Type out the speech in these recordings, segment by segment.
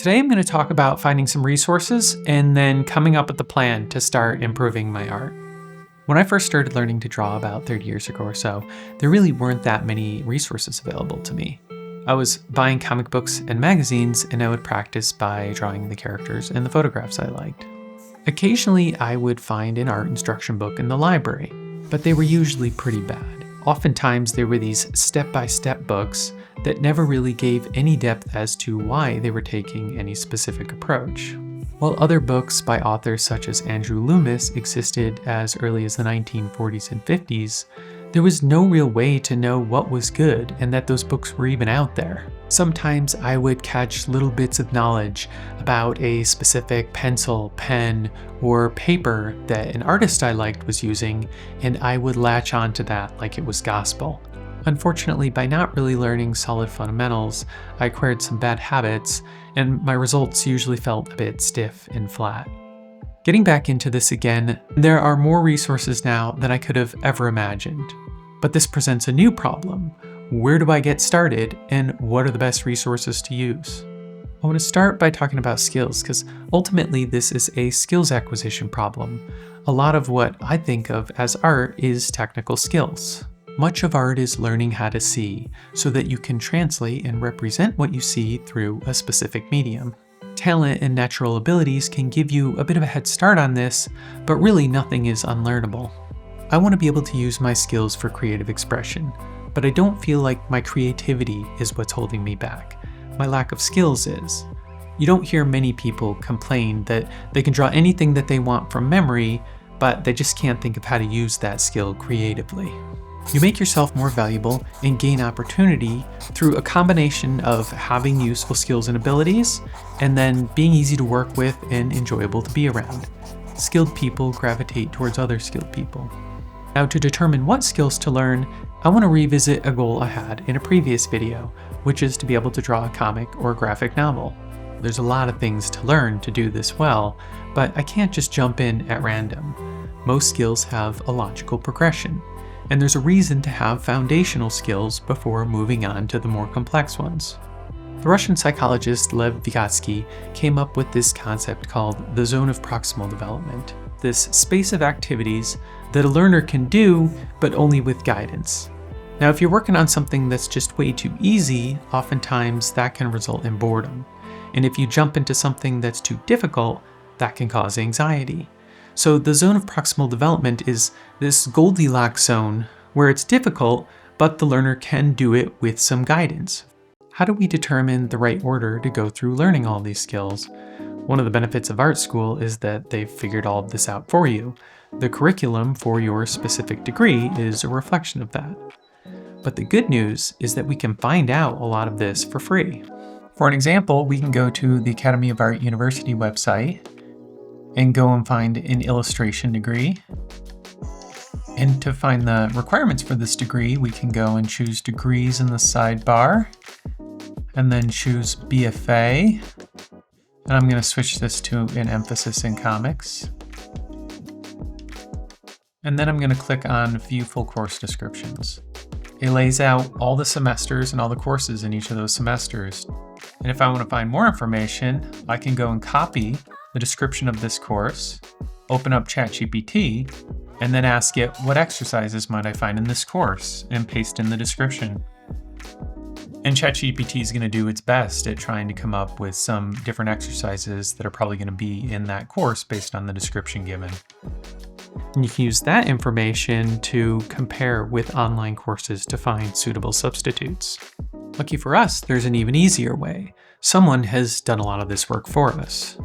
Today I'm going to talk about finding some resources and then coming up with a plan to start improving my art. When I first started learning to draw about 30 years ago or so, there really weren't that many resources available to me. I was buying comic books and magazines, and I would practice by drawing the characters and the photographs I liked. Occasionally I would find an art instruction book in the library, but they were usually pretty bad. Oftentimes there were these step-by-step books that never really gave any depth as to why they were taking any specific approach. While other books by authors such as Andrew Loomis existed as early as the 1940s and 50s, there was no real way to know what was good and that those books were even out there. Sometimes I would catch little bits of knowledge about a specific pencil, pen, or paper that an artist I liked was using, and I would latch onto that like it was gospel. Unfortunately, by not really learning solid fundamentals, I acquired some bad habits, and my results usually felt a bit stiff and flat. Getting back into this again, there are more resources now than I could have ever imagined. But this presents a new problem. Where do I get started, and what are the best resources to use? I want to start by talking about skills, because ultimately this is a skills acquisition problem. A lot of what I think of as art is technical skills. Much of art is learning how to see, so that you can translate and represent what you see through a specific medium. Talent and natural abilities can give you a bit of a head start on this, but really nothing is unlearnable. I want to be able to use my skills for creative expression, but I don't feel like my creativity is what's holding me back. My lack of skills is. You don't hear many people complain that they can draw anything that they want from memory, but they just can't think of how to use that skill creatively. You make yourself more valuable and gain opportunity through a combination of having useful skills and abilities, and then being easy to work with and enjoyable to be around. Skilled people gravitate towards other skilled people. Now, to determine what skills to learn, I want to revisit a goal I had in a previous video, which is to be able to draw a comic or a graphic novel. There's a lot of things to learn to do this well, but I can't just jump in at random. Most skills have a logical progression, and there's a reason to have foundational skills before moving on to the more complex ones. The Russian psychologist Lev Vygotsky came up with this concept called the zone of proximal development, this space of activities that a learner can do, but only with guidance. Now, if you're working on something that's just way too easy, oftentimes that can result in boredom. And if you jump into something that's too difficult, that can cause anxiety. So the zone of proximal development is this Goldilocks zone where it's difficult, but the learner can do it with some guidance. How do we determine the right order to go through learning all these skills? One of the benefits of art school is that they've figured all of this out for you. The curriculum for your specific degree is a reflection of that. But the good news is that we can find out a lot of this for free. For an example, we can go to the Academy of Art University website and go and find an illustration degree. And to find the requirements for this degree, we can go and choose degrees in the sidebar, and then choose BFA. And I'm going to switch this to an emphasis in comics. And then I'm going to click on View Full Course Descriptions. It lays out all the semesters and all the courses in each of those semesters. And if I want to find more information, I can go and copy the description of this course, open up ChatGPT, and then ask it what exercises might I find in this course, and paste in the description. And ChatGPT is going to do its best at trying to come up with some different exercises that are probably going to be in that course based on the description given. And you can use that information to compare with online courses to find suitable substitutes. Lucky for us, there's an even easier way. Someone has done a lot of this work for us.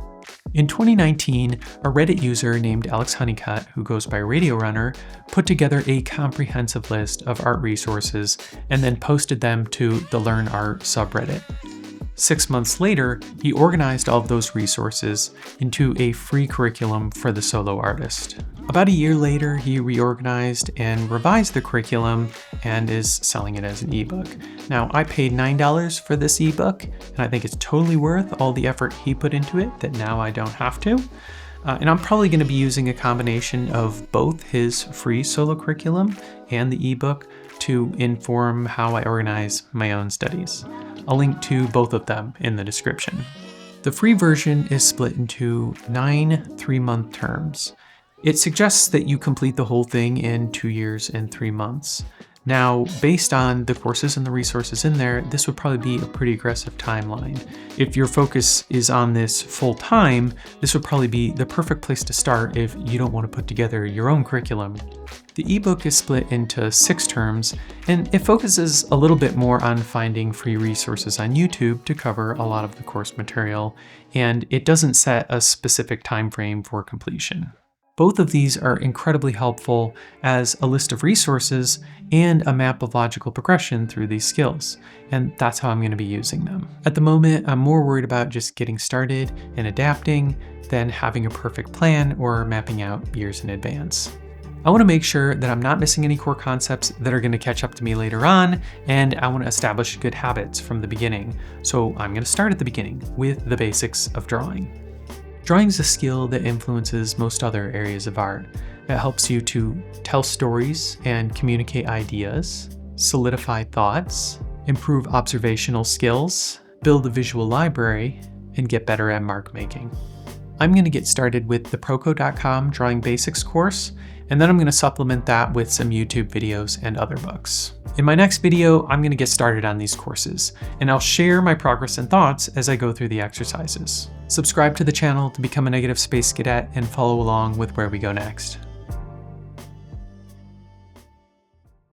In 2019, a Reddit user named Alex Honeycutt, who goes by Radio Runner, put together a comprehensive list of art resources and then posted them to the Learn Art subreddit. 6 months later, he organized all of those resources into a free curriculum for the solo artist. About a year later, he reorganized and revised the curriculum and is selling it as an ebook. Now, I paid $9 for this ebook, and I think it's totally worth all the effort he put into it that now I don't have to. And I'm probably going to be using a combination of both his free solo curriculum and the ebook to inform how I organize my own studies. I'll link to both of them in the description. The free version is split into 9 3-month terms. It suggests that you complete the whole thing in 2 years and 3 months. Now, based on the courses and the resources in there, this would probably be a pretty aggressive timeline. If your focus is on this full time, this would probably be the perfect place to start if you don't want to put together your own curriculum. The ebook is split into 6 terms, and it focuses a little bit more on finding free resources on YouTube to cover a lot of the course material, and it doesn't set a specific time frame for completion. Both of these are incredibly helpful as a list of resources and a map of logical progression through these skills, and that's how I'm going to be using them. At the moment, I'm more worried about just getting started and adapting than having a perfect plan or mapping out years in advance. I want to make sure that I'm not missing any core concepts that are going to catch up to me later on, and I want to establish good habits from the beginning. So I'm going to start at the beginning with the basics of drawing. Drawing is a skill that influences most other areas of art. It helps you to tell stories and communicate ideas, solidify thoughts, improve observational skills, build a visual library, and get better at mark making. I'm going to get started with the Proko.com Drawing Basics course, and then I'm going to supplement that with some YouTube videos and other books. In my next video, I'm going to get started on these courses, and I'll share my progress and thoughts as I go through the exercises. Subscribe to the channel to become a Negative Space Cadet and follow along with where we go next.